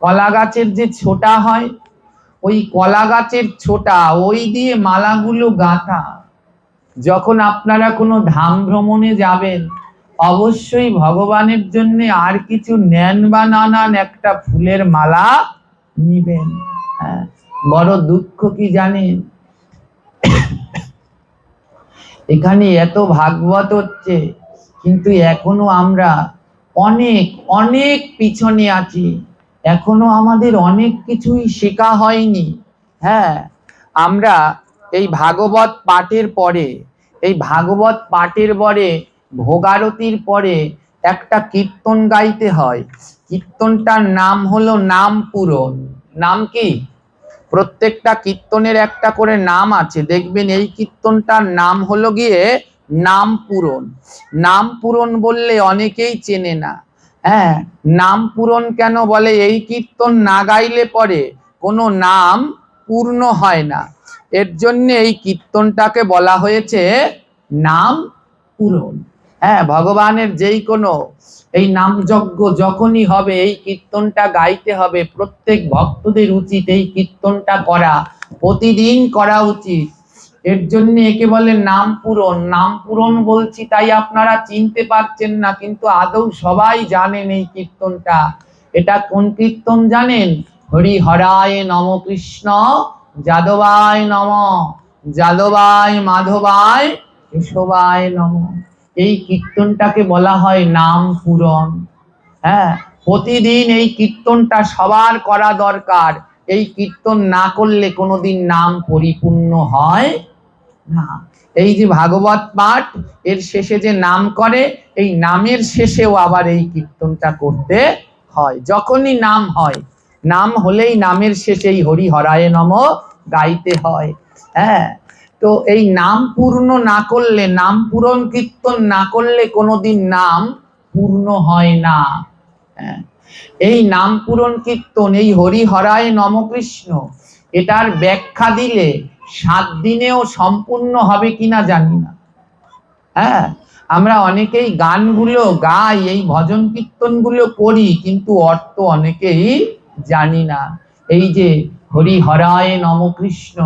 কলা গাছের যে ছোটা হয়, ওই কলা গাছের ছোটা ওই দিয়ে মালাগুলো গাঁথা। যখন আপনারা কোনো ধাম ভ্রমণে যাবেন, অবশ্যই ভগবানের জন্য আর কিছু নেন বা না নেন, একটা ফুলের মালা নিবেন। হ্যাঁ, বড় দুঃখ কি জানেন, এখানে এত ভাগবত হচ্ছে, কিন্তু এখনো আমরা অনেক অনেক পিছনে আছি। এখনো আমাদের অনেক কিছুই শেখা হয়নি। হ্যাঁ, আমরা এই ভাগবত পাঠের পরে, এই ভাগবত পাঠের পরে ভোগারতির পরে একটা কীর্তন গাইতে হয়। কীর্তনটার নাম হলো নাম পূরণ। নাম কি? প্রত্যেকটা কীর্তনের একটা করে নাম আছে, দেখবেন এই কীর্তনটার নাম হলো গিয়ে নাম পূরণ। নাম পূরণ বললে অনেকেই চেনে না। হ্যাঁ, নাম পূরণ কেন বলে? এই কীর্তন না গাইলে পরে কোনো নাম পূর্ণ হয় না, এর জন্য এই কীর্তনটাকে বলা হয়েছে নাম পূরণ। হ্যাঁ, ভগবানের যেই কোনো এই নামযজ্ঞ যখনই হবে, এই কীর্তনটা গাইতে হবে। প্রত্যেক ভক্তদের উচিত এই কীর্তনটা করা, প্রতিদিন করা উচিত। এর জন্য একে বলে নাম পূরণ। নাম পূরণ বলছি তাই আপনারা চিনতে পারছেন না, কিন্তু আদৌ সবাই জানেন এই কীর্তনটা। এটা কোন কীর্তন জানেন? হরি হরায় নম কৃষ্ণ যাদবায় নম, যাদবায় মাধবায় কেশবায় নম। এই কীর্তনটাকে বলা হয় নাম পূরণ। হ্যাঁ, প্রতিদিন এই কীর্তনটা সবার করা দরকার। এই কীর্তন না করলে কোনোদিন নাম পরিপূর্ণ হয় না। এই যে ভাগবত পাঠ, এর শেষে যে নাম করে, এই নামের শেষেও আবার এই কীর্তনটা করতে হয়। যখনই নাম হয়, নাম হলেই নামের শেষেই হরি হরায় নম গাইতে হয়। হ্যাঁ, তো এই নাম পূর্ণ না করলে, নাম পূরণ কীর্তন না করলে কোনোদিন নাম পূর্ণ হয় না। এই নাম পূরণ কীর্তন, এই হরি হরায় নম কৃষ্ণ, এটার ব্যাখ্যা দিলে 7 দিনেও সম্পূর্ণ হবে কিনা জানি না। হ্যাঁ, আমরা অনেকেই গানগুলো গাই, এই ভজন কীর্তনগুলো করি, কিন্তু অর্থ অনেকেই জানি না। এই যে হরি হরায় নম কৃষ্ণ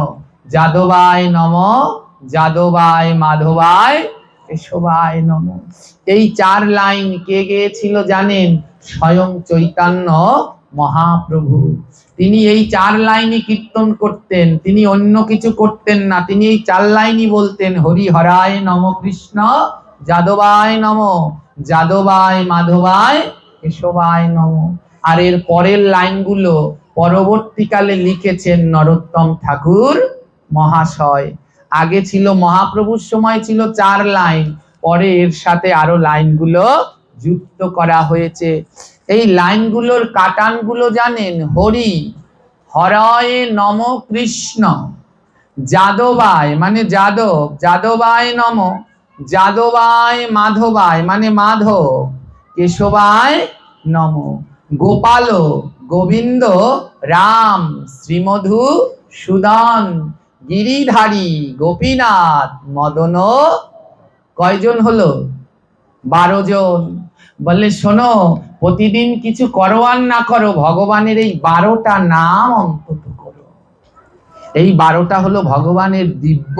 যাদবায় নম, যাদবায় মাধবায় কেশবায় নম, এই 4 লাইন কে গেয়েছিল জানেন? স্বয়ং চৈতন্য মহাপ্রভু। তিনি এই 4 লাইনই কীর্তন করতেন, তিনি অন্য কিছু করতেন না। তিনি এই 4 লাইনই বলতেন, হরি হরায় নম কৃষ্ণ যাদবায় নম, যাদবায় মাধবায় কেশবায় নম। আর এর পরের লাইনগুলো পরবর্তীকালে লিখেছেন নরোত্তম ঠাকুর মহাশয়। আগে ছিল মহাপ্রভুর সময় ছিল 4 লাইন, পরে এর সাথে আরো লাইনগুলো যুক্ত করা হয়েছে। এই লাইনগুলোর কাটানগুলো জানেন? হরি হরায় নম কৃষ্ণ যাদবায় মানে যাদব, যাদবায় নম, যাদবায় মাধবায় মানে মাধব, কেশবায় নম, গোপাল গোবিন্দ রাম শ্রীমধু সুদন গিরিধারী গোপীনাথ মদন। কয়জন হলো? 12 জন। বললে শোনো, প্রতিদিন কিছু করো আর না করো, ভগবানের এই 12টা নাম অন্তত করো। এই 12টা হলো ভগবানের দিব্য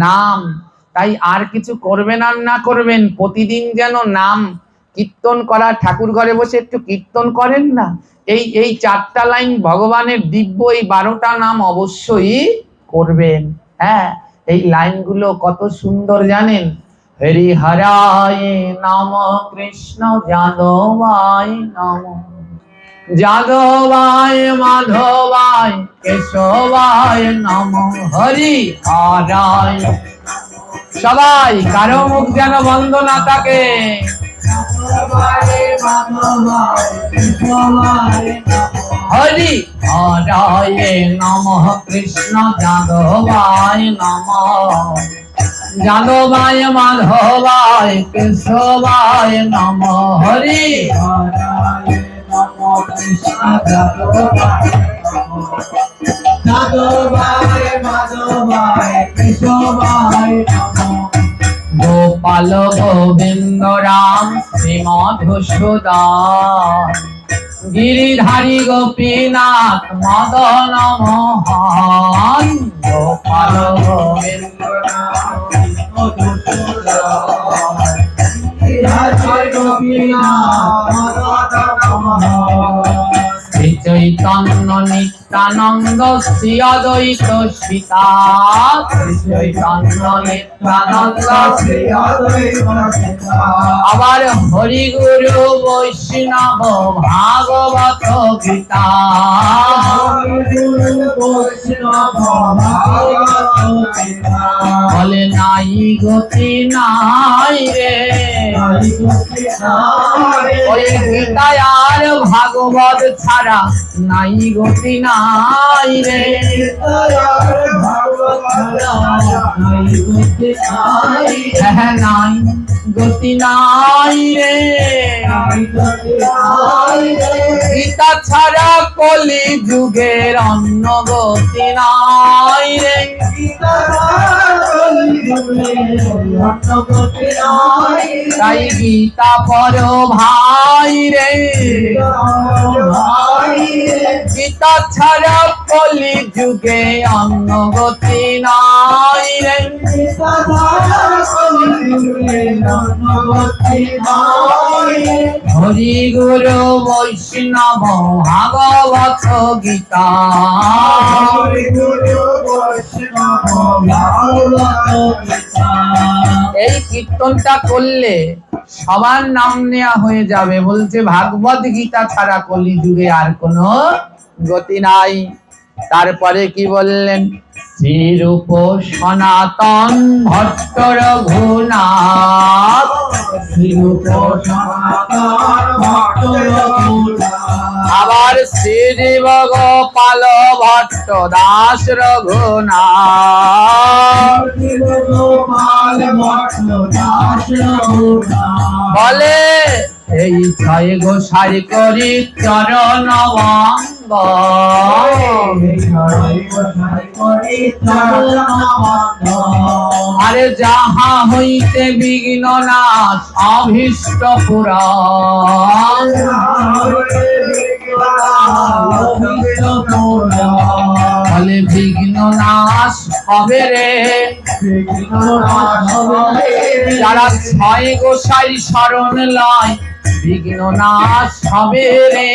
নাম। তাই আর কিছু করবেন আর না করবেন, প্রতিদিন যেন নাম কীর্তন করা। ঠাকুর ঘরে বসে একটু কীর্তন করেন না, এই 4টা লাইন ভগবানের দিব্য, এই 12টা নাম অবশ্যই করবেন। হ্যাঁ, এই লাইনগুলো কত সুন্দর জানেন? হরি হরায় নম কৃষ্ণ যাদবায় নম, যাদবায় মাধবায় কেশবায় নম, হরি হরায়। সবাই কারো মুখ যেন বন্ধ না থাকে। হরি হরায় নম কৃষ্ণ যাদবায় নম, যাদবায় মাধবায় কেশবায় নম, হরি হরায় নম কৃষ্ণ যাদবায় যাদবায় মাধবায় কেশবায় নম, গোপাল গোবিন্দ রাম শ্রী মধুসূদন, গিরিধারী গোপীনাথ মদন মোহন গোপাল গোবিন্দ শ্রী চৈতন্য নিত্যানন্দ শ্রী অদ্বৈত সীতা শ্রী চৈতন্য নিত্যানন্দ শ্রী অদ্বৈত সীতা আবার হরি গুরু বৈষ্ণব ভাগবত গীতা বলে নাই গতি নাই রে ওই গীতায় আর ভাগবত ছাড়া নাই গতি নাই রে হ্যাঁ নাই গতি নাই রে গীতা ছাড়া কলি যুগের অন্য গতি নাই রে তাই গীতা পর ভাই রে গীতা ছাড়া কলি যুগে অন্য গতি নাই রে হরি গুরু বৈষ্ণব ভাগবত গীতা এই কীর্তনটা করলে সবার নাম নেওয়া হয়ে যাবে। বলছে ভাগবত গীতা ছাড়া কলি যুগে আর কোনো গতি নাই। তারপরে কি বললেন? শ্রীরূপ সনাতন ভট্ট রঘুনাথ শ্রীরূপ আবার শ্রী গোপাল ভট্ট দাস রঘুনাথ বলে এই ছয় গোসাই করি চরণ বঙ্গ আরে যাহা হইতে বিঘ্ন নাশ অভীষ্ট পুরাণ বলে বিঘ্ন নাশ হবে রে যারা ছয় গোসাই শরণ লয় বিঘ্ন নাশ হবে রে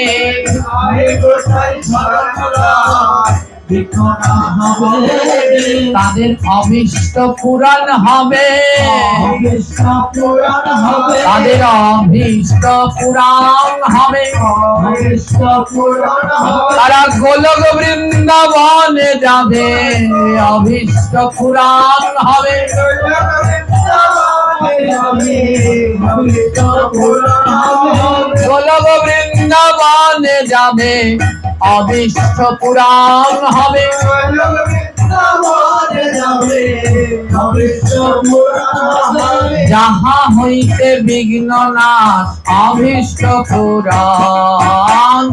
তাদের অভীষ্ট পূরণ হবে তাদের অভীষ্ট পূরণ হবে তারা গোলক বৃন্দাবনে যাবে অভীষ্ট পূরণ হবে গোলক বৃন্দাবনে যাবে অভীষ্ট পূরণ হবে যাহা হইতে বিঘ্ন নাশ অভীষ্ট পূরণ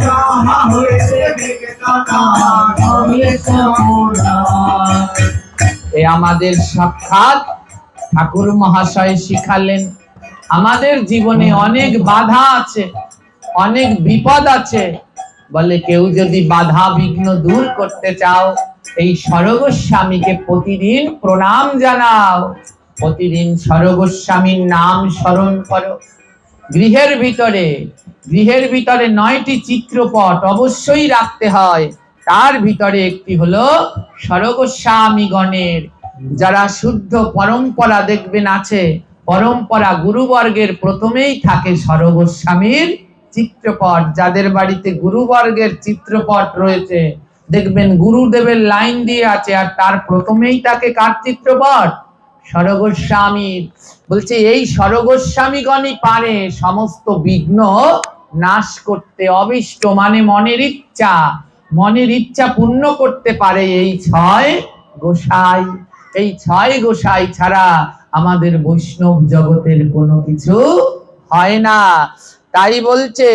এ আমাদের সাক্ষাৎ ঠাকুর মহাশয় শিখালেন। আমাদের জীবনে অনেক বাধা আছে, অনেক বিপদ আছে। বলে কেউ যদি বাধা বিঘ্ন দূর করতে চাও এই সরগোস্বামীকে প্রতিদিন প্রণাম জানাও, প্রতিদিন সরগোস্বামীর নাম স্মরণ করো। গৃহের ভিতরে 9টি চিত্রপট অবশ্যই রাখতে হয়। তার ভিতরে একটি হলো সরগোস্বামীগণের যারা শুদ্ধ পরম্পরা দেখবেন আছে, পরম্পরা গুরুবর্গের প্রথমেই থাকে সরগোস্বামীর চিত্রপট। যাদের বাড়িতে গুরুবর্গের চিত্রপট রয়েছে দেখবেন গুরুদেবের লাইন দিয়ে আছে আর তার প্রথমেই থাকে কার চিত্রপট? সরগোস্বামীর। বলছে এই সরগোস্বামীগণই পারে সমস্ত বিঘ্ন নাশ করতে। অবিষ্ট মানে মনের ইচ্ছা পূর্ণ করতে পারে এই 6 গোসাই। এই 6 গোসাই ছাড়া আমাদের বৈষ্ণব জগতের কোনো কিছু হয় না। তাই বলছে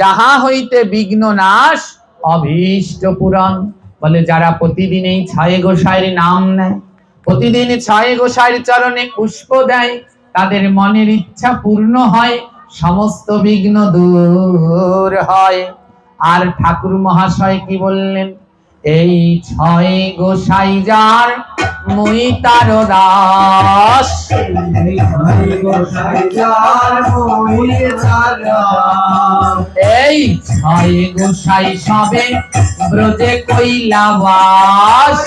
যাহা হইতে বিঘ্ন নাশ অভীষ্ট পূরণ। বলে যারা প্রতিদিন এই 6 গোসাইয়ের নাম নেয়, প্রতিদিন 6 গোসাইয়ের চরণে পুষ্প দেয়, তাদের মনের ইচ্ছা পূর্ণ হয়, সমস্ত বিঘ্ন দূর হয়। আর ঠাকুর মহাশয় কি বললেন, এই ছয় গোসাই যার মুই তার দাস, এই ছয় গোসাই সবে ব্রজে কইলা বাস,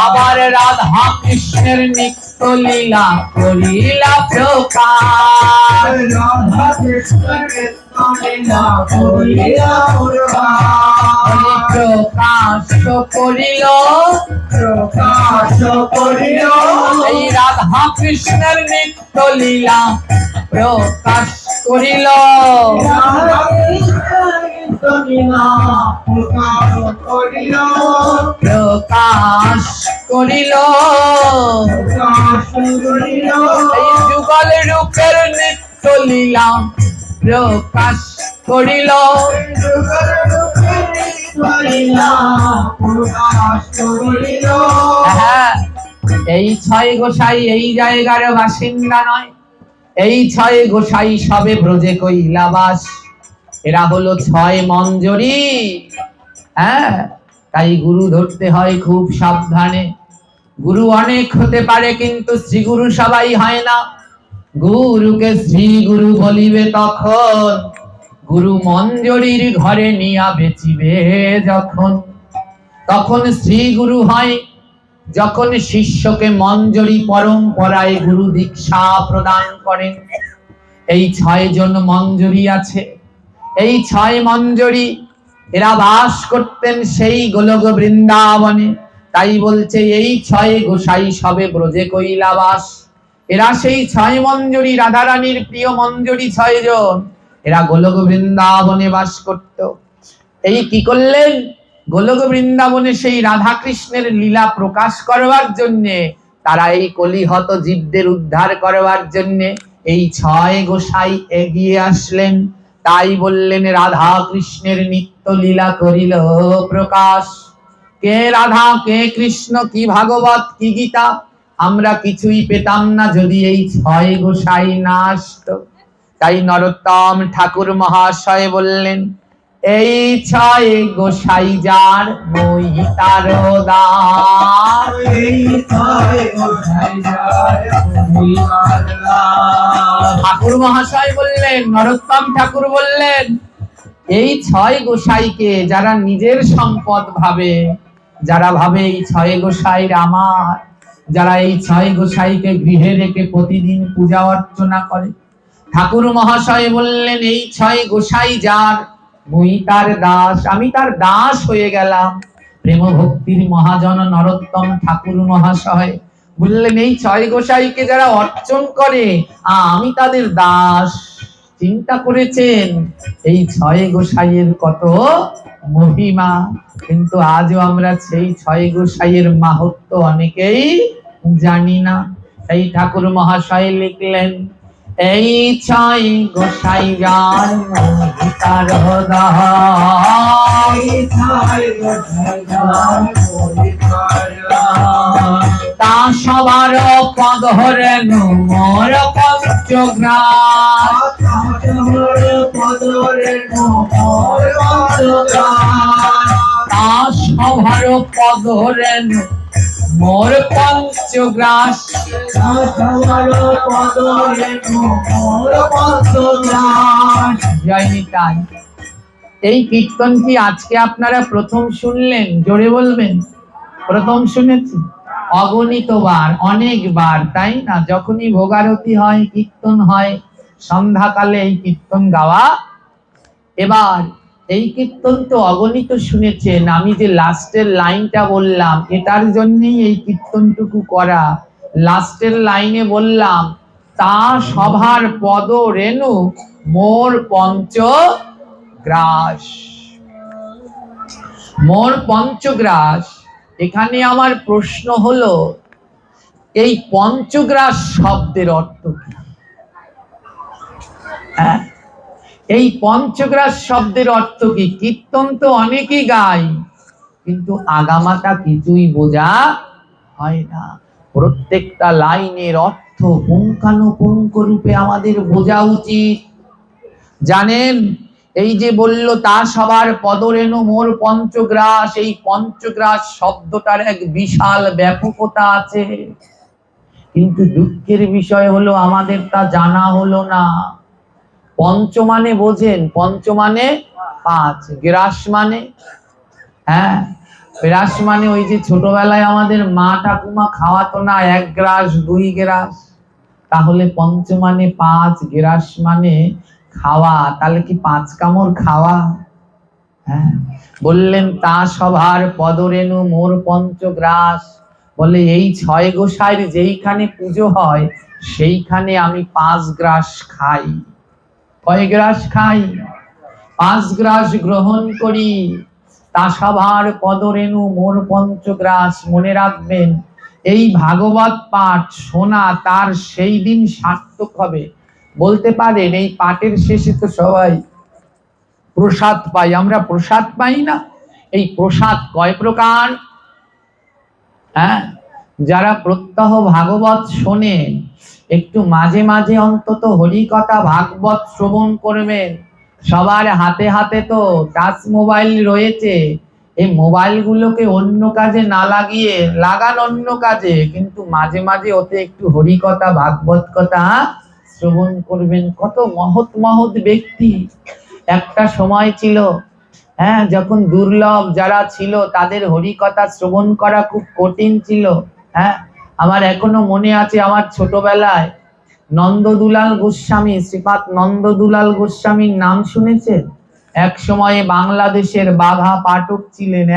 আবার রাধা কৃষ্ণের নিত্য লীলা করিলা প্রকাশ, প্রকাশ করিল এই রাধা কৃষ্ণের নিত্য লীলা প্রকাশ করিল, প্রকাশ করিল এই যুগল রূপের নিত্য লীলা প্রকাশ করিল, হ্যাঁ এই ছয় গোসাই এই জায়গার বাসিন্দা নয়, এই ছয় গোসাই সবে ব্রজে কইলা বাস, এরা হলো ছয় মঞ্জরি। হ্যাঁ, তাই গুরু ধরতে হয় খুব সাবধানে। গুরু অনেক হতে পারে, কিন্তু শ্রীগুরু সবাই হয় না। গুরুকে শ্রী গুরু বলিবে তখন, গুরু মঞ্জরির ঘরে নিয়া বেচিবে যখন, তখন শ্রী গুরু হয় যখন শিষ্যকে মঞ্জরি পরম্পরায় গুরু দীক্ষা প্রদান করেন। এই ছয় জন মঞ্জরি আছে, এই ছয় মঞ্জরি এরা বাস করতেন সেই গোলক বৃন্দাবনে। তাই বলছে এই ছয় গোসাই সবে ব্রজে কইলা বাস, এরা সেই ছয় মঞ্জরি, রাধারানীর প্রিয় মঞ্জরি ছয় জন, এরা গোলক বৃন্দাবনে বাস করত। এই কি করলেন, গোলক বৃন্দাবনে সেই রাধা কৃষ্ণের লীলা প্রকাশ করবার জন্যে, তারা এই কলিহত জীবদের উদ্ধার করবার জন্যে এই ছয় গোসাই এগিয়ে আসলেন। তাই বললেন রাধা কৃষ্ণের নিত্য লীলা করিল প্রকাশ। কে রাধা কে কৃষ্ণ, কি ভাগবত কি গীতা, আমরা কিছুই পেতাম না যদি এই ছয় গোসাই না আসতো। তাই নরোত্তম ঠাকুর মহাশয় বললেন, এই ছয় গোসাই যার মই তার দাস, ঠাকুর মহাশয় বললেন, নরোত্তম ঠাকুর বললেন, এই ছয় গোসাইকে যারা নিজের সম্পদ ভাবে, যারা ভাবে এই ছয় গোসাইর আমার, যারা এই ছয় গোসাইকে গৃহে রেখে প্রতিদিন পূজা অর্চনা করে, ঠাকুর মহাশয় বললেন এই ছয় গোসাই যার মুই তার দাস, আমি তার দাস হয়ে গেলাম। প্রেম ভক্তির মহাজন নরোত্তম ঠাকুর মহাশয় বললেন এই ছয় গোসাইকে যারা অর্চন করে আমি তাদের দাস। চিন্তা করেছেন এই ছয় গোসাইয়ের কত মহিমা, কিন্তু আজও আমরা সেই ছয় গোসাইয়ের মাহাত্ম্য অনেকেই জানি না। তাই ঠাকুর মহাশয় লিখলেন, এই ছয় গোসাই যার মই তার দাস, তা সবার পদ হরেন মোর পঞ্চগ্রাস, তা সবার পদ হরেন মোর পঞ্চগ্রাস, জয় নিতাই। এই কীর্তন কি আজকে আপনারা প্রথম শুনলেন? জোরে বলবেন, প্রথম শুনেছি? অগণিতবার, অনেকবার, তাই না? যখনই ভোগারতি হয়, কীর্তন হয়, সন্ধ্যাকালে এই কীর্তন গাওয়া। এবার এই কীর্তন তো অগণিত শুনেছেন। আমি যে লাস্টের লাইনটা বললাম এটার জন্যই এই কীর্তনটুকু করা। লাস্টের লাইনে বললাম, তা সভার পদ রেণু মোর পঞ্চগ্রাস, মোর পঞ্চগ্রাস। এখানে আমার প্রশ্ন হলো, এই পঞ্চগ্রাস শব্দের অর্থ কি? এই পঞ্চগ্রাস শব্দের অর্থ কি? কীর্তন তো অনেকেই গায়, কিন্তু আগামাটা কিছুই বোঝা হয় না। প্রত্যেকটা লাইনের অর্থ পুঙ্খানুপুঙ্খ রূপে আমাদের বোঝা উচিত। জানেন, এই যে বলল তা সবার পদরেণু মোর পঞ্চগ্রাস, এই পঞ্চগ্রাস শব্দটার এক বিশাল ব্যাপকতা আছে, কিন্তু দুঃখের বিষয় হলো আমাদের তা জানা হলো না। পঞ্চ মানে বোঝেন, পঞ্চ মানে পাঁচ, গ্রাস মানে, হ্যাঁ গ্রাস মানে ওই যে ছোটবেলায় আমাদের মা ঠাকুমা খাওয়াতো না, 1 গ্রাস 2 গ্রাস, তাহলে পঞ্চ মানে পাঁচ, গ্রাস মানে খাওয়া, তাহলে কি 5 কামড় খাওয়া? হ্যাঁ, বললেন তা সভার পদরেণু মোর পঞ্চগ্রাস, বলে এই 6 গোসাইর যেইখানে পুজো হয় সেইখানে আমি 5 গ্রাস খাই। কয় গ্রাস খাই? 5 গ্রাস গ্রহণ করি। তা সভার পদরেণু মোর পঞ্চগ্রাস। মনে রাখবেন, এই ভাগবত পাঠ শোনা তার সেই দিন সার্থক হবে। বলতে পারেন এই পাঠের শেষে তো সবাই প্রসাদ পাই, আমরা প্রসাদ পাই না? এই প্রসাদ কয় প্রকার? হ্যাঁ, যারা প্রত্যহ ভাগবত শোনেন, একটু মাঝে মাঝে অন্তত হরি কথা ভাগবত শ্রবণ করবেন। সবার হাতে হাতে তো টাচ মোবাইল রয়েছে, এই মোবাইলগুলোকে অন্য কাজে না লাগিয়ে লাগান অন্য কাজে, কিন্তু মাঝে মাঝে ওতে একটু হরি কথা ভাগবত কথা শ্রবণ করবেন। কত মহৎ মহৎ ব্যক্তি একটা সময় ছিল, হ্যাঁ, যখন দুর্লভ যারা ছিল তাদের হরি কথা শ্রবণ করা খুব কঠিন ছিল। হ্যাঁ, আমার এখনো মনে আছে, আমার ছোটবেলায় নন্দদুলাল গোস্বামী, শ্রীপাদ নন্দদুলাল গোস্বামীর নাম শুনেছেন? এক সময়ে বাংলাদেশের বাঘা পাঠক ছিলেন,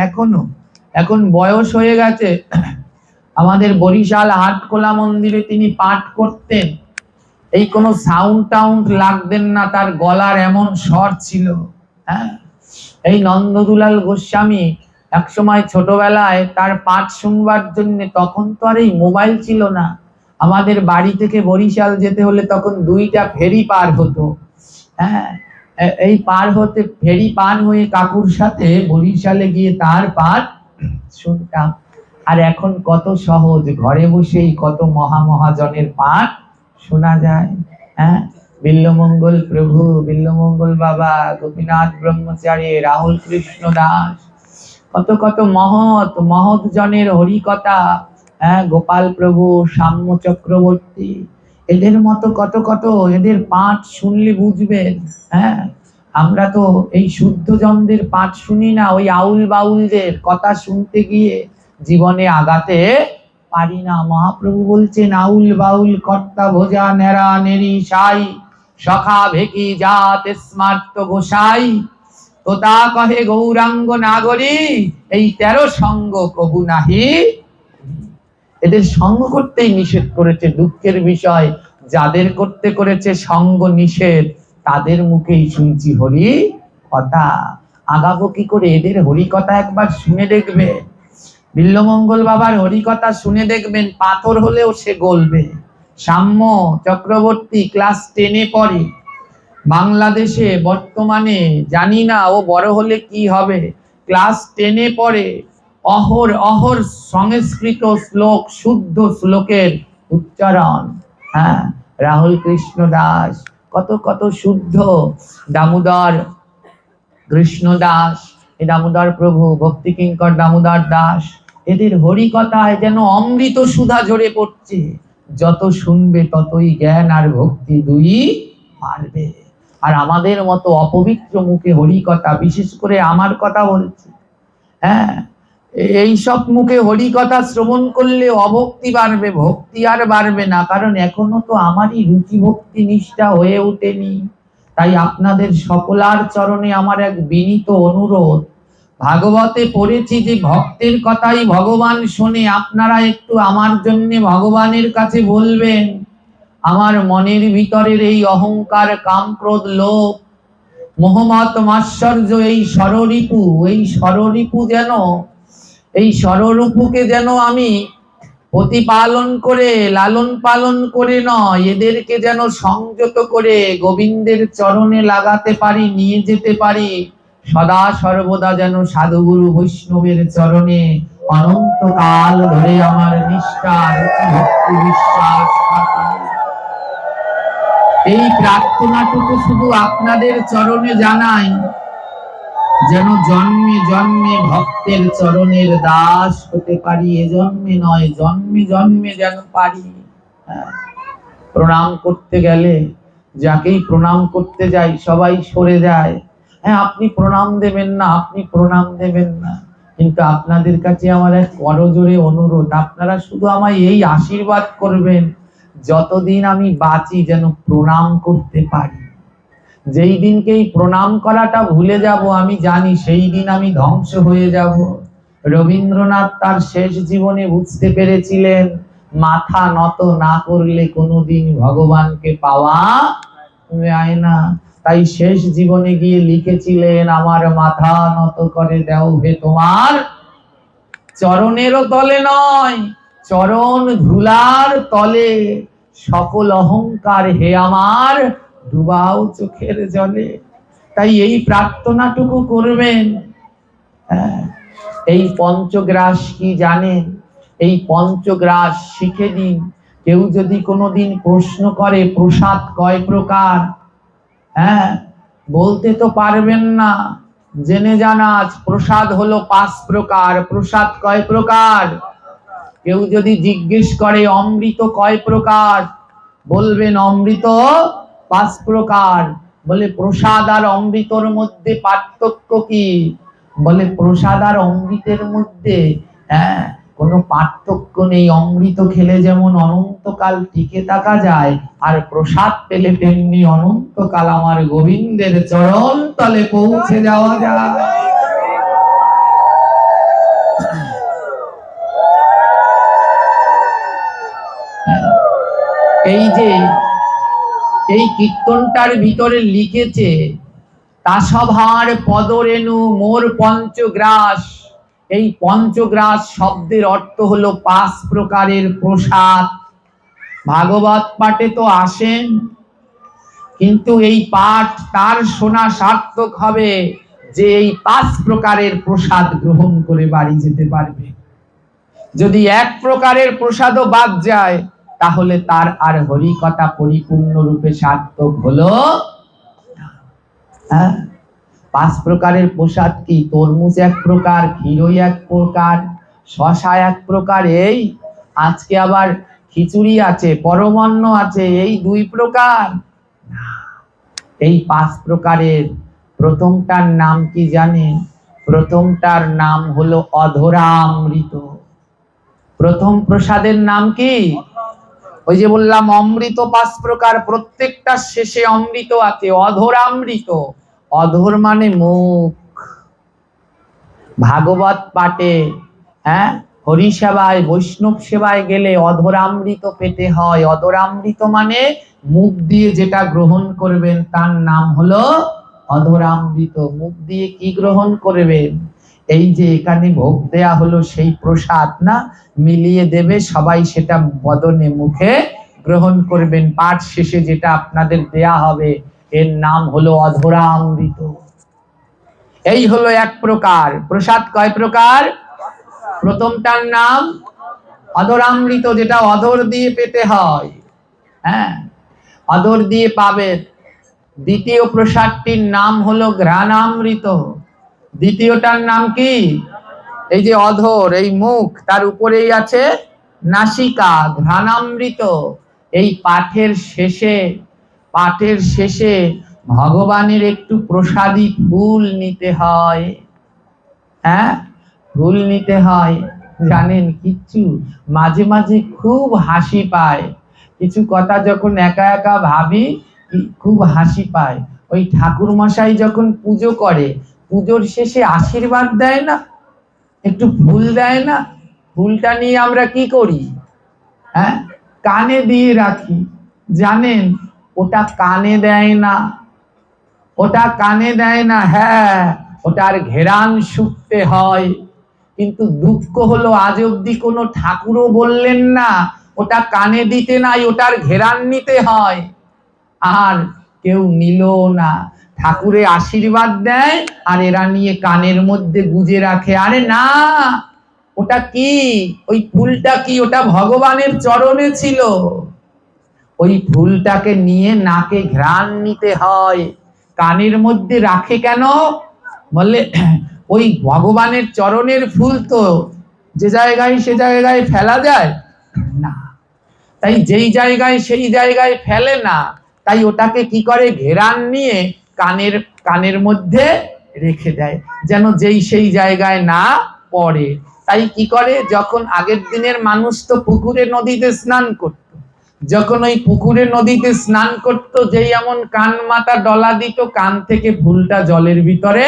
এখন বয়স হয়ে গেছে। আমাদের বরিশাল হাটখোলা মন্দিরে তিনি পাঠ করতেন, এই কোনো সাউন্ড টাউন্ড লাগতেন না, তার গলার এমন স্বর ছিল। হ্যাঁ, এই নন্দদুলাল গোস্বামী এক সময় ছোটবেলায় তার পাঠ শুনবার জন্য, তখন তো আর এই মোবাইল ছিল না, আমাদের বাড়ি থেকে বরিশাল যেতে হলে তখন 2টা ফেরি পার হতো। হ্যাঁ, এই পার হতে ফেরি পার হয়ে কাকুর সাথে বরিশালে গিয়ে তার পাঠ শুনতাম। আর এখন কত সহজ, ঘরে বসেই কত মহামহাজনের পাঠ শোনা যায়। হ্যাঁ, বিল্লমঙ্গল প্রভু, বিল্লমঙ্গল বাবা, গোপীনাথ ব্রহ্মচারী, রাহুল কৃষ্ণ দাস, কত কত মহৎ মহৎ জনের হরি কথা, হ্যাঁ, গোপাল প্রভু, সাম্য চক্রবর্তী, এদের মতো কত কত, এদের পাঠ শুনলে বুঝবেন। হ্যাঁ, আমরা তো এই শুদ্ধ জনদের পাঠ শুনি না, ওই আউল বাউলদের কথা শুনতে গিয়ে জীবনে আগাতে পারি না। মহাপ্রভু বলছেন আউল বাউল কর্তা ভোজা নেরা নেরি সাই, সখা ভেকি জাত স্মার্ত গোসাই, তোতা কহে গৌরাঙ্গ নাগরী, এই 13 সঙ্গ কবু নাহি। এদের সঙ্গ করতেই নিষেধ করেছে। দুঃখের বিষয়, যাদের করতে করেছে সঙ্গ নিষেধ, তাদের মুখেই শুনছি হরি কথা। আগাবো কি করে? এদের হরি কথা একবার শুনে দেখবে, বিল্লমঙ্গল বাবার হরি কথা শুনে দেখবেন, পাথর হলেও সে গলবে। সাম্য চক্রবর্তী ক্লাস 10-এ পড়ে, বাংলাদেশে বর্তমানে, জানি না ও বড় হলে কি হবে, ক্লাস 10-এ পড়ে, অহর অহর সংস্কৃত শ্লোক, শুদ্ধ শ্লোকের উচ্চারণ। হ্যাঁ, রাহুল কৃষ্ণ দাস, কত কত শুদ্ধ, দামোদর কৃষ্ণ দাস, এই দামোদর প্রভু, ভক্তি কিঙ্কর দামোদর দাস, এদের হরি কথায় যেন অমৃত সুধা ঝরে পড়ছে। যত শুনবে ততই জ্ঞান আর ভক্তি দুই বাড়বে। আর আমাদের মতো অপবিত্র মুখে হরি কথা, বিশেষ করে আমার কথা বলছি, হ্যাঁ, এই সব মুখে হরি কথা শ্রবণ করলে অভক্তি বাড়বে, ভক্তি আর বাড়বে না, কারণ এখনো তো আমারই রুচি ভক্তি নিষ্ঠা হয়ে ওঠেনি। তাই আপনাদের সকলার চরণে আমার এক বিনীত অনুরোধ, ভাগবতে পড়েছি যে ভক্তের কথাই ভগবান শোনে, আপনারা একটু আমার জন্য ভগবানের কাছে বলবেন, আমার মনের ভিতরের এই অহংকার, কাম, ক্রোধ, লোভ, মোহমত, মাৎসর্য, এই ষড়রিপু, এই ষড়রিপু যেন, এই ষড়রিপুকে যেন আমি প্রতিপালন করে, লালন পালন করে নয়, এদেরকে যেন সংযত করে গোবিন্দের চরণে লাগাতে পারি, নিয়ে যেতে পারি, সদা সর্বদা যেন সাধুগুরু বৈষ্ণবের চরণে অনন্তকাল ধরে আমার নিষ্ঠা, রুচি, ভক্তি, বিশ্বাস থাকুন। এই প্রার্থনাটুকু শুধু আপনাদের চরণে জানাই, যেন জন্মে জন্মে ভক্তের চরণের দাস হতে পারি। এ জন্মে নয়, জন্মে জন্মে যেন পারি। প্রণাম করতে গেলে যাকেই প্রণাম করতে যাই সবাই সরে যায়। হ্যাঁ, আপনি প্রণাম দেবেন না, আপনি প্রণাম দেবেন না, কিন্তু আপনাদের কাছে আমার এক করজোড়ে অনুরোধ, আপনারা শুধু আমায় এই আশীর্বাদ করবেন, যতদিন আমি বাঁচি যেন প্রণাম করতে পারি। যেই দিনকে এই প্রণাম করাটা ভুলে যাব, আমি জানি সেই দিন আমি ধ্বংস হয়ে যাব। রবীন্দ্রনাথ তার শেষ জীবনে বুঝতে পেরেছিলেন, মাথা নত না করলে কোনোদিন ভগবানকে পাওয়া যায় না। তাই শেষ জীবনে গিয়ে লিখেছিলেন, আমার মাথা নত করে দাও হে তোমার চরণেরও তলে নয়, চরণ ধুলার তলে, সকল অহংকার হে আমার ডুবাও চোখের জলে। তাই এই প্রার্থনাটুকু করবেন। এই পঞ্চগ্রাস কি জানেন? এই পঞ্চগ্রাস শিখে দিন। কেউ যদি কোনোদিন প্রশ্ন করে প্রসাদ কয় প্রকার, বলতে তো পারবেন না, জেনে যান আজ প্রসাদ হলো 5 প্রকার। প্রসাদ কয় প্রকার? কেউ যদি জিজ্ঞেস করে অমৃত কয় প্রকার, বলবেন অমৃত 5 প্রকার। বলে প্রসাদ আর অমৃতর মধ্যে পার্থক্য কি? বলে প্রসাদ আর অমৃতের মধ্যে কোনো পার্থক্য নেই। অমৃত খেলে যেমন অনন্তকাল টিকে থাকা যায়, আর প্রসাদ পেলে তেমনি অনন্তকাল আমার গোবিন্দের চরণ তলে পৌঁছে যাওয়া যায়। এই যে এই কীর্তনটার ভিতরে লিখেছে, তাসভার পদরেণু মোর পঞ্চগ্রাস। এই পঞ্চগ্রাস শব্দের অর্থ হলো 5 প্রকারের প্রসাদ। ভাগবত পাঠে তো আসেন, কিন্তু এই পাঠ তার শোনা সার্থক হবে যে এই 5 প্রকারের প্রসাদ গ্রহণ করে বাড়ি যেতে পারবে। যদি 1 প্রকারের প্রসাদও বাদ যায়, তাহলে তার আর হরি কথা পরিপূর্ণরূপে সার্থক হলো। 5 প্রকারের প্রসাদ কি? তরমুজ 1 প্রকার, ক্ষীরই 1 প্রকার, শশা 1 প্রকার, এই আজকে আবার খিচুড়ি আছে, পরমান্ন আছে, এই 2 প্রকার। এই 5 প্রকারের প্রথমটার নাম কি জানেন? প্রথমটার নাম হলো অধরামৃত। প্রথম প্রসাদের নাম কি? ওই যে বললাম অমৃত 5 প্রকার, প্রত্যেকটা শেষে অমৃত আছে। অধরামৃত, অধর মানে মুখ। ভাগবত পাঠে, হরি সেবায় বৈষ্ণব সেবায় গেলে অধরামৃত পেতে হয়। অধরামৃত মানে মুখ দিয়ে যেটা গ্রহণ করবেন তার নাম হলো অধরামৃত। মুখ দিয়ে কি গ্রহণ করবেন? এই যে এখানে ভোগ দেয়া হলো সেই প্রসাদ না, মিলিয়ে দেবে সবাই, সেটা বদনে মুখে গ্রহণ করবেন। পাঠ শেষে যেটা আপনাদের দেয়া হবে এর নাম হলো অধরামৃত। এই হলো 1 প্রকার প্রসাদ। কয় প্রকার? প্রথমটার নাম অধরামৃত, যেটা অধর দিয়ে পেতে হয়। অধর দিয়ে পাবেন। দ্বিতীয় প্রসাদটির নাম হলো ঘ্রাণামৃত। দ্বিতীয়টার নাম কি? এই যে অধর, এই মুখ, তার উপরেই আছে নাসিকা, ঘ্রাণামৃত। এই পাঠের শেষে ভগবানের একটু প্রসাদী ফুল নিতে হয়। ফুল নিতে হয়। জানেন কিচ্ছু মাঝে মাঝে খুব হাসি পায়, কিছু কথা যখন একা একা ভাবি খুব হাসি পায়। ওই ঠাকুর মশাই যখন পুজো করে, পুজোর শেষে আশীর্বাদ দেয় না, একটু ফুল দেয় না, ফুলটা নিয়ে আমরা কি করি? কানে দিয়ে রাখি। জানেন ওটা কানে দেয় না, ওটা কানে দেয় না। ওটার ঘেরান শুকতে হয়। কিন্তু দুঃখ হলো আজ অব্দি কোনো ঠাকুরও বললেন না ওটা কানে দিতে নাই, ওটার ঘেরান নিতে হয়। আর কেউ নিল না। ঠাকুরে আশীর্বাদ দেয় আর এরা নিয়ে কানের মধ্যে গুজে রাখে। আরে না, ওটা কি? ওই ফুলটা কি? ওটা ভগবানের চরণে ছিল। ওই ফুলটাকে নিয়ে নাকে ঘ্রাণ নিতে হয়। কানের মধ্যে রাখে কেন? বলে ওই ভগবানের চরণের ফুল তো যে জায়গায় সে জায়গায় ফেলা যায় না, তাই যেই জায়গায় সেই জায়গায় ফেলে না, তাই ওটাকে কি করে ঘেরান নিয়ে কানের কানের মধ্যে রেখে দেয়, যেন যেই সেই জায়গায় না পড়ে। তাই কি করে, যখন আগের দিনের মানুষ তো পুকুরে নদীতে স্নান করত, যখন ওই পুকুরে নদীতে স্নান করত, যেই এমন কান মাথা ডলা দিত, কান থেকে ফুলটা জলের ভিতরে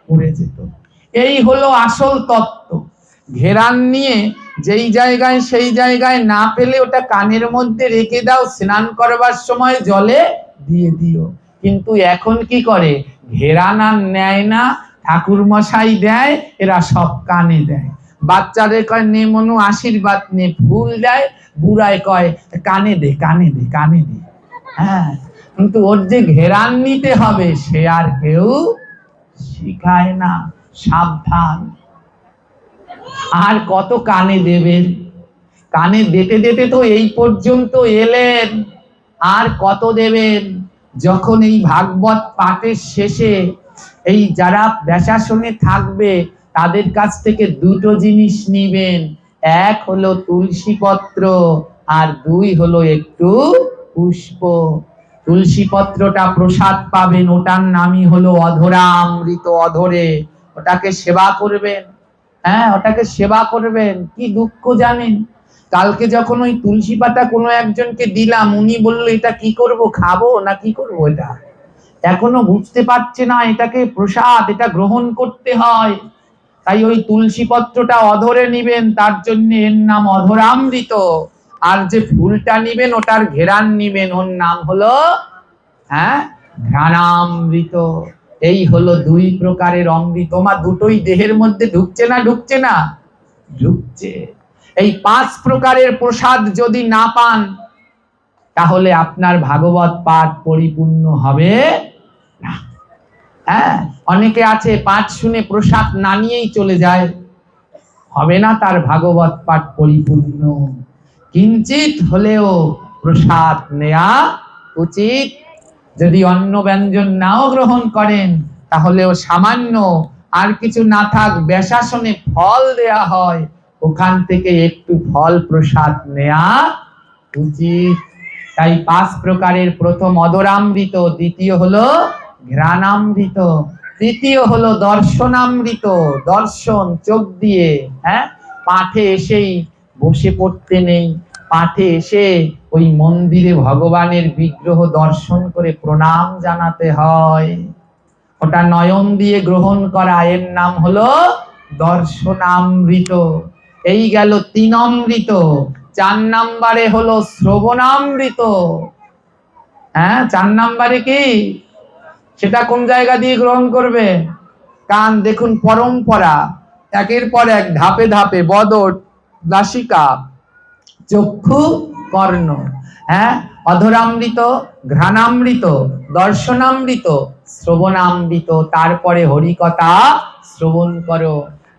পড়ে যেত। এই হলো আসল তত্ত্ব। ঘেরান নিয়ে যেই জায়গায় সেই জায়গায় না পেলে ওটা কানের মধ্যে রেখে দাও, স্নান করবার সময় জলে দিয়ে দিও। কিন্তু এখন কি করে, ঘেরান আর নেয় না, ঠাকুর মশাই দেয়, এরা সব কানে দেয়। বাচ্চাদের কয় নে মনু আশীর্বাদ নে, ফুল দেয়, বুড়ায় কয় কানে দে কানে দে কানে দে। হ্যাঁ, কিন্তু ওর যে ঘেরান নিতে হবে সে আর কেউ শিখায় না। সাবধান। আর কত কানে দেবেন? কানে দিতে দিতে তো এই পর্যন্ত এলেন, আর কত দেবেন? যখন এই ভাগবত পাঠের শেষে এই যারা ব্যাসাসনে থাকবে তাদের কাছ থেকে দুটো জিনিস নিবেন। এক হলো তুলসী পত্র, আর দুই হলো একটু পুষ্প। তুলসী পত্রটা প্রসাদ পাবেন, ওটার নামই হলো অধরামৃত। অধরে ওটাকে সেবা করবেন। হ্যাঁ, ওটাকে সেবা করবেন। কি দুঃখ জানেন, কালকে যখন ওই তুলসী পাতা কোনো একজনকে দিলাম, উনি বললো এটা কি করব, খাবো না কি করবো, এটা এখনো বুঝতে পারছে না এটাকে প্রসাদ, এটা গ্রহণ করতে হয়। তাই ওই তুলসী পত্রটা অধরে নিবেন, তার জন্য এর নাম অধরামৃত। আর যে ফুলটা নিবেন ওটার ঘেরান নিবেন, ওর নাম হলো ঘ্রাণামৃত। এই হলো দুই প্রকারের অমৃত। তোমার দুটোই দেহের মধ্যে ঢুকছে না ঢুকছে না? ঢুকছে। এই 5 প্রকারের প্রসাদ যদি না পান, তাহলে আপনার ভাগবত পাঠ পরিপূর্ণ হবে না। হ্যাঁ, অনেকে আছে পাঠ শুনে প্রসাদ না নিয়েই চলে যায়, হবে না তার ভাগবত পাঠ পরিপূর্ণ। কিঞ্চিত হলেও প্রসাদ নেয়া উচিত। যদি অন্ন ব্যঞ্জন নাও গ্রহণ করেন, তাহলেও সামান্য, আর কিছু না থাক, ব্যাসাসনে ফল দেয়া হয়, ওখান থেকে একটু ফল প্রসাদ নেয়া উচিত। তাই 5 প্রকারের প্রথম অধরামৃত, দ্বিতীয় হলো ঘ্রাণামৃত, তৃতীয় হলো দর্শনামৃত। দর্শন চোখ দিয়ে, পাঠে এসেই বসে পড়তে নেই, পাঠে এসে ওই মন্দিরে ভগবানের বিগ্রহ দর্শন করে প্রণাম জানাতে হয়। ওটা নয়ন দিয়ে গ্রহণ করা, এর নাম হলো দর্শনামৃত। এই গেল 3 অমৃত। 4 নম্বরে হলো শ্রবণামৃত। 4 নম্বরে কি? সেটা কোন জায়গা দিয়ে গ্রহণ করবে? কান। দেখুন পরম্পরা, একের পর এক ধাপে ধাপে বদর, নাসিকা, চক্ষু, কর্ণ। অধরামৃত, ঘ্রাণামৃত, দর্শনামৃত, শ্রবণামৃত। তারপরে হরিকথা শ্রবণ করো।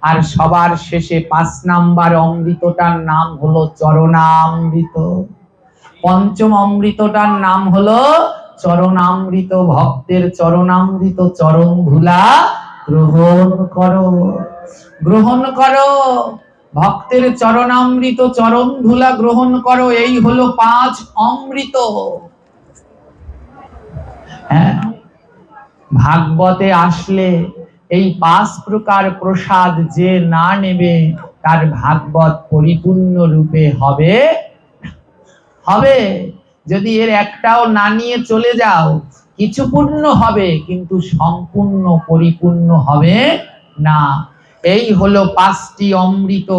আর সবার শেষে 5 নাম্বার অমৃতটার নাম হলো চরণামৃত। পঞ্চম অমৃতটার নাম হলো চরণামৃত। ভক্তের চরণামৃত, চরণ ধুলা গ্রহণ করো, গ্রহণ করো। ভক্তের চরণামৃত, চরণ ধুলা গ্রহণ করো। এই হলো 5 অমৃত। ভাগবতে আসলে এই 5 প্রকার প্রসাদ যে না নেবে, তার ভাগবত পরিপূর্ণ রূপে হবে হবে। যদি এর একটাও না নিয়ে চলে যাও, কিছু পূর্ণ হবে কিন্তু সম্পূর্ণ পরিপূর্ণ হবে না। এই হলো 5টি অমৃত।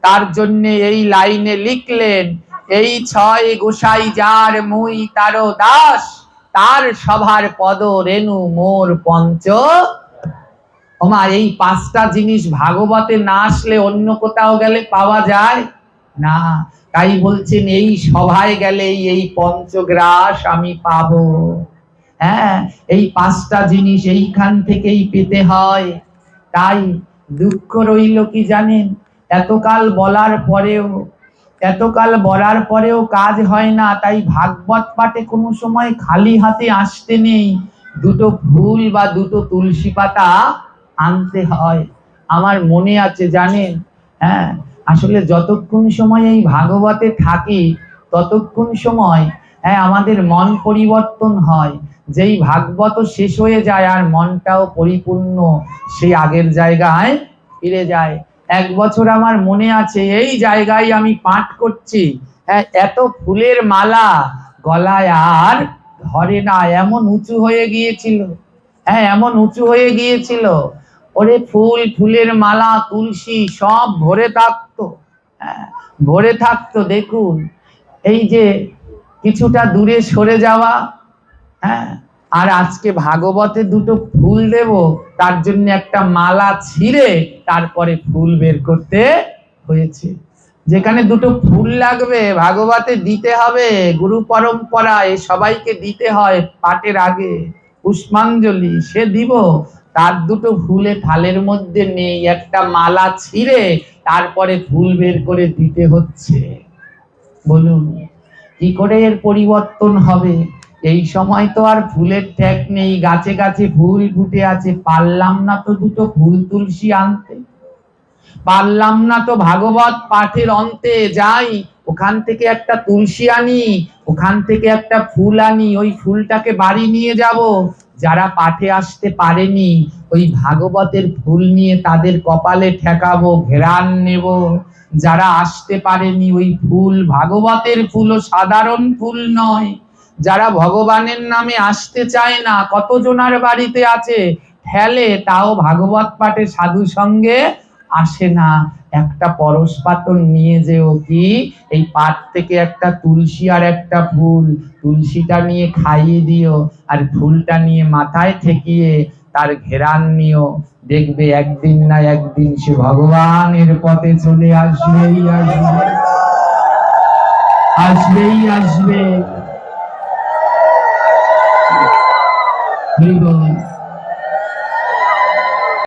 তার জন্য এই লাইনে লিখলেন, এই 6 গোসাই যার মুই তারো দাস, তার সভার পদ রেণু মোর পঞ্চ। ওমা, এই 5টা জিনিস ভাগবতে না আসলে অন্য কোথাও গেলে পাওয়া যায় না। তাই বলছেন এই সভায় গেলেই এই পঞ্চগ্রাস আমি পাবো। এই 5টা জিনিস এইখান থেকেই পেতে হয়। তাই দুঃখ রইল কি জানেন, এতকাল বলার পরেও এতকাল বলার পরেও কাজ হয় না, তাই ভাগবত পাঠে কোনো সময় খালি হাতে আসতে নেই, দুটো ফুল বা দুটো তুলসী পাতা আনতে হয়। আমার মনে আছে জানেন, হ্যাঁ, আসলে যতক্ষণ সময় এই ভাগবতে থাকি ততক্ষণ সময়, হ্যাঁ, আমাদের মন পরিবর্তন হয়। যেই ভাগবত শেষ হয়ে যায় আর মনটাও পরিপূর্ণ সেই আগের জায়গায় ফিরে যায়। এক বছর আমার মনে আছে এই জায়গায় আমি পাঠ করছি, হ্যাঁ, এত ফুলের মালা গলায় আর ধরে না, এমন উঁচু হয়ে গিয়েছিল, হ্যাঁ, এমন উঁচু হয়ে গিয়েছিল। ওরে ফুল, ফুলের মালা, তুলসী সব ভরে থাকতো, হ্যাঁ, ভরে থাকতো। দেখুন এই যে কিছুটা দূরে সরে যাওয়া, হ্যাঁ, আর আজকে ভাগবতে দুটো ফুল দেব তার জন্য একটা মালা ছিঁড়ে তারপরে ফুল বের করতে হয়েছে। যেখানে দুটো ফুল লাগবে ভাগবতে দিতে হবে, গুরু পরম্পরায় সবাইকে দিতে হয় পাঠের আগে পুষ্পাঞ্জলি, সে দিব, তার দুটো ফুলে থালের মধ্যে নেই, একটা মালা ছিঁড়ে তারপরে ফুল বের করে দিতে হচ্ছে। বলুন কি করে এর পরিবর্তন হবে? এই সময় তো আর ফুলের ঠেক নেই, গাছে গাছে ফুল ফুটে আছে, পারলাম না তো দুটো ফুল তুলসী আনতে, পারলাম না তো ভাগবত পাঠের অন্তে যাই, ওখান থেকে একটা তুলসী আনি, ওখান থেকে একটা ফুল আনি, ওই ফুলটাকে বাড়ি নিয়ে যাব, যারা পাঠে আসতে পারেনি ওই ভাগবতের ফুল নিয়ে তাদের কপালে ঠেকাবো, ঘেরান নেব। যারা আসতে পারেনি ওই ফুল, ভাগবতের ফুল সাধারণ ফুল নয়, যারা ভগবানের নামে আসতে চায় না, কতজনার বাড়িতে আছে ঠেলে, তাও ভাগবত পাঠে সাধু সঙ্গে আসে না, একটা পরশ পাতন নিয়ে যেও, কি এই পাঠ থেকে একটা তুলসী আর একটা ফুল, তুলসীটা নিয়ে খাইয়ে দিও আর ফুলটা নিয়ে মাথায় ঠেকিয়ে তার ঘেরান নিও, দেখবে একদিন না একদিন সে ভগবানের পথে চলে আসবেই আসবে, আসবেই আসবে। হরি বল।